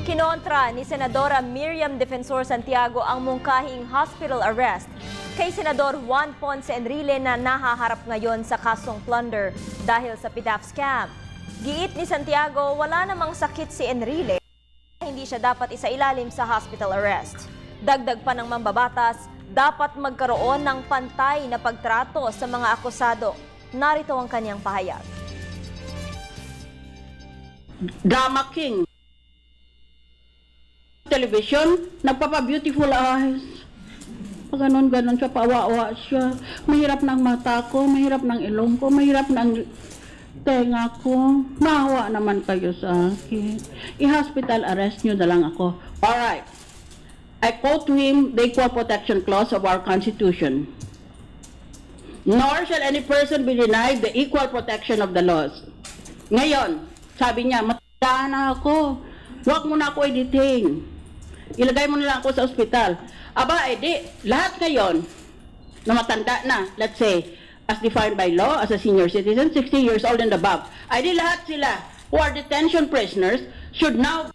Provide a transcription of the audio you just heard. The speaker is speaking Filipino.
Kinontra ni Senadora Miriam Defensor Santiago ang mungkahing hospital arrest kay Senador Juan Ponce Enrile na nahaharap ngayon sa kasong plunder dahil sa PDAF scam. Giit ni Santiago, wala namang sakit si Enrile, hindi siya dapat isailalim sa hospital arrest. Dagdag pa ng mambabatas, dapat magkaroon ng pantay na pagtrato sa mga akusado. Narito ang kanyang pahayag. Drama King. Television, nagpapa-beautiful eyes. Ganon-ganon siya, paawa-awa siya. Mahirap ng mata ko, mahirap ng ilong ko, mahirap ng tenga ko. Maawa naman kayo sa akin. I-hospital arrest nyo na lang ako. Alright. I quote to him the Equal Protection Clause of our Constitution. Nor shall any person be denied the equal protection of the laws. Ngayon, sabi niya, matanda na ako. Huwag mo na ako i-detain. Ilagay mo na lang ako sa ospital. Aba, edi, lahat ngayon na matanda na, let's say, as defined by law, as a senior citizen, 60 years old and above, edi lahat sila who are detention prisoners should now